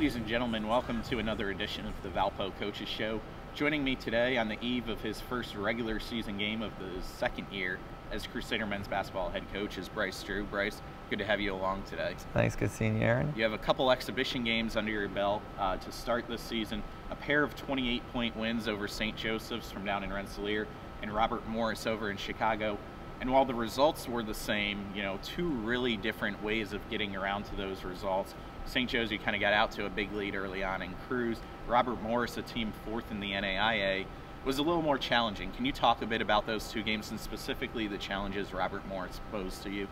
Ladies and gentlemen, welcome to another edition of the Valpo Coaches Show. Joining me today on the eve of his first regular season game of the second year as Crusader men's basketball head coach is Bryce. Bryce, good to have you along today. Thanks, good seeing you, Aaron. You have a couple exhibition games under your belt to start this season, a pair of 28-point wins over St. Joseph's from down in Rensselaer and Robert Morris over in Chicago. And while the results were the same, two really different ways of getting around to those results. St. Joe's, you kind of got out to a big lead early on in Cruz. Robert Morris, a team fourth in the NAIA, was a little more challenging. Can you talk a bit about those two games and specifically the challenges Robert Morris posed to you?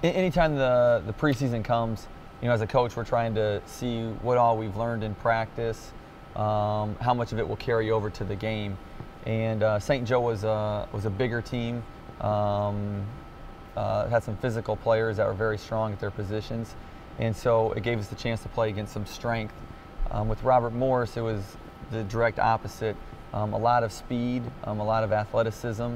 Anytime the preseason comes, as a coach, we're trying to see what all we've learned in practice, how much of it will carry over to the game. And St. Joe was a bigger team, had some physical players that were very strong at their positions. And so it gave us the chance to play against some strength. With Robert Morris, it was the direct opposite. A lot of speed, a lot of athleticism,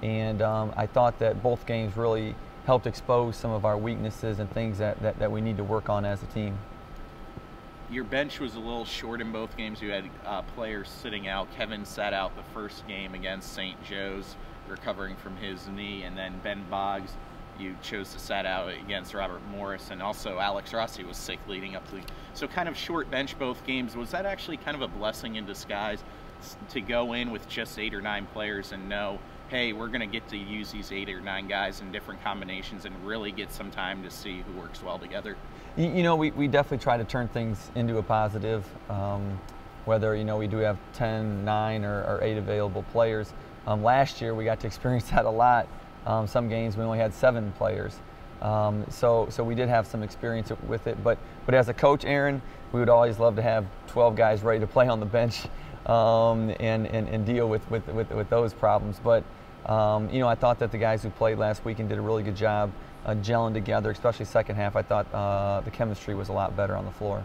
and I thought that both games really helped expose some of our weaknesses and things that we need to work on as a team. Your bench was a little short in both games. You had players sitting out. Kevin sat out the first game against St. Joe's, recovering from his knee, and then Ben Boggs, you chose to sat out against Robert Morris, and also Alex Rossi was sick leading up to the, so kind of short bench both games. Was that actually kind of a blessing in disguise to go in with just 8 or 9 players and know, hey, we're going to get to use these 8 or 9 guys in different combinations and really get some time to see who works well together? We definitely try to turn things into a positive, whether, we do have 10, 9, or 8 available players. Last year we got to experience that a lot. Some games we only had 7 players, so we did have some experience with it. But as a coach, Aaron, we would always love to have 12 guys ready to play on the bench and deal with those problems. But I thought that the guys who played last weekend did a really good job gelling together, especially second half. I thought the chemistry was a lot better on the floor.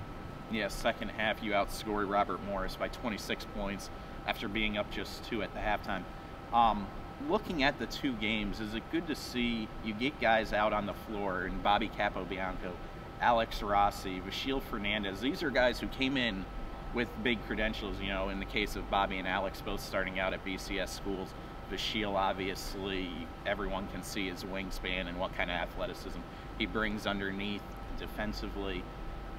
Yeah, second half you outscored Robert Morris by 26 points after being up just 2 at the halftime. Looking at the 2 games, is it good to see you get guys out on the floor, and Bobby Capobianco, Alex Rossi, Vashil Fernandez? These are guys who came in with big credentials, in the case of Bobby and Alex both starting out at BCS schools. Vashil, obviously, everyone can see his wingspan and what kind of athleticism he brings underneath defensively.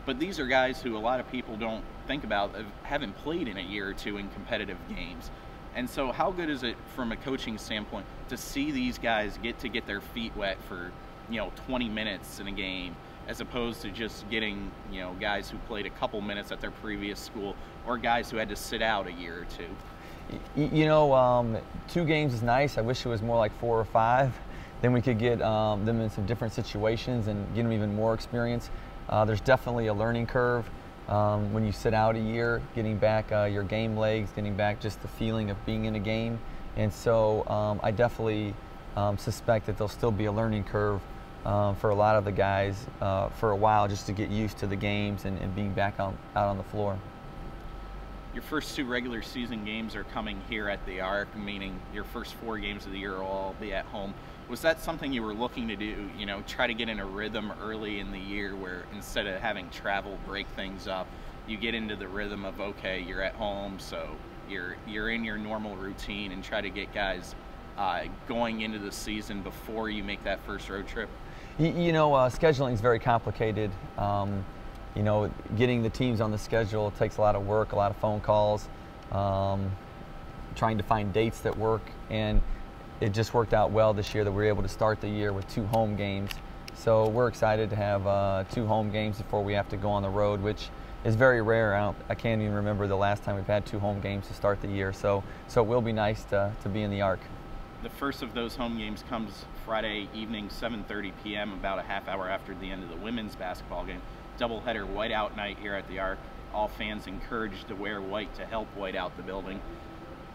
But these are guys who a lot of people don't think about, haven't played in a year or 2 in competitive games. And so how good is it from a coaching standpoint to see these guys get their feet wet for, 20 minutes in a game, as opposed to just getting, guys who played a couple minutes at their previous school or guys who had to sit out a year or 2? 2 games is nice. I wish it was more like 4 or 5. Then we could get them in some different situations and get them even more experience. There's definitely a learning curve. When you sit out a year, getting back your game legs, getting back just the feeling of being in a game. And so I definitely suspect that there'll still be a learning curve for a lot of the guys for a while, just to get used to the games and being back out on the floor. Your first 2 regular season games are coming here at the Arc, meaning your first 4 games of the year will all be at home. Was that something you were looking to do, try to get in a rhythm early in the year where instead of having travel break things up, you get into the rhythm of, okay, you're at home, so you're in your normal routine, and try to get guys going into the season before you make that first road trip? Scheduling is very complicated. Getting the teams on the schedule takes a lot of work, a lot of phone calls, trying to find dates that work, and it just worked out well this year that we were able to start the year with 2 home games. So we're excited to have 2 home games before we have to go on the road, which is very rare. I can't even remember the last time we've had 2 home games to start the year. So it will be nice to be in the Arc. The first of those home games comes Friday evening, 7:30 p.m., about a half hour after the end of the women's basketball game. Doubleheader whiteout night here at the Arc. All fans encouraged to wear white to help white out the building.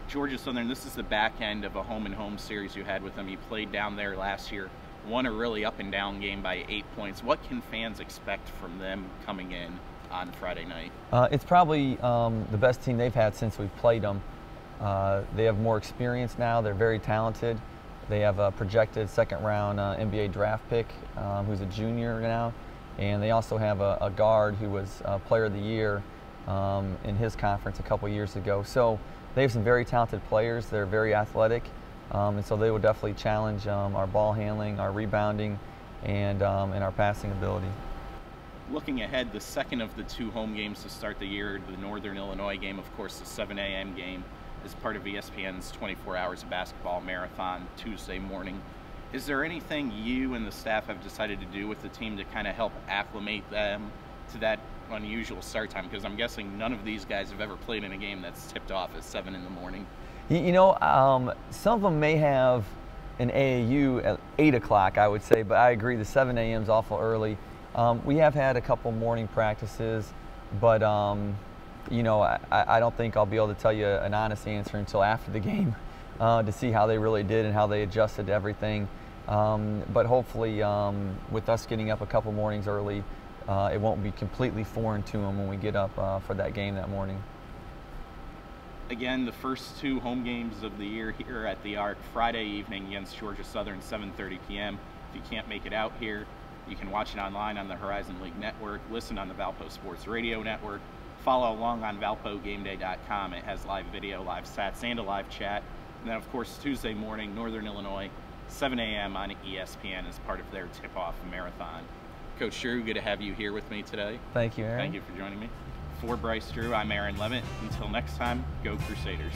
Georgia Southern, this is the back end of a home-and-home series you had with them. You played down there last year, won a really up-and-down game by 8 points. What can fans expect from them coming in on Friday night? It's probably the best team they've had since we've played them. They have more experience now. They're very talented. They have a projected second-round NBA draft pick who's a junior now. and they also have a guard who was Player of the Year in his conference a couple years ago. So they have some very talented players. They're very athletic, and so they will definitely challenge our ball handling, our rebounding, and our passing ability. Looking ahead, the second of the 2 home games to start the year, the Northern Illinois game, of course, the 7 a.m. game, is part of ESPN's 24 Hours of Basketball Marathon Tuesday morning. Is there anything you and the staff have decided to do with the team to kind of help acclimate them to that unusual start time? Because I'm guessing none of these guys have ever played in a game that's tipped off at 7 in the morning. You know, some of them may have an AAU at 8 o'clock, I would say, but I agree the 7 a.m. is awful early. We have had a couple morning practices, but you know, I don't think I'll be able to tell you an honest answer until after the game to see how they really did and how they adjusted to everything. But hopefully, with us getting up a couple mornings early, it won't be completely foreign to them when we get up for that game that morning. Again, the first 2 home games of the year here at the Arc, Friday evening against Georgia Southern, 7:30 p.m. If you can't make it out here, you can watch it online on the Horizon League Network, listen on the Valpo Sports Radio Network, follow along on ValpoGameDay.com. It has live video, live stats, and a live chat. And then, of course, Tuesday morning, Northern Illinois, 7 a.m. on ESPN as part of their tip-off marathon. Coach Drew, good to have you here with me today. Thank you, Aaron. Thank you for joining me. For Bryce Drew, I'm Aaron Leavitt. Until next time, go Crusaders.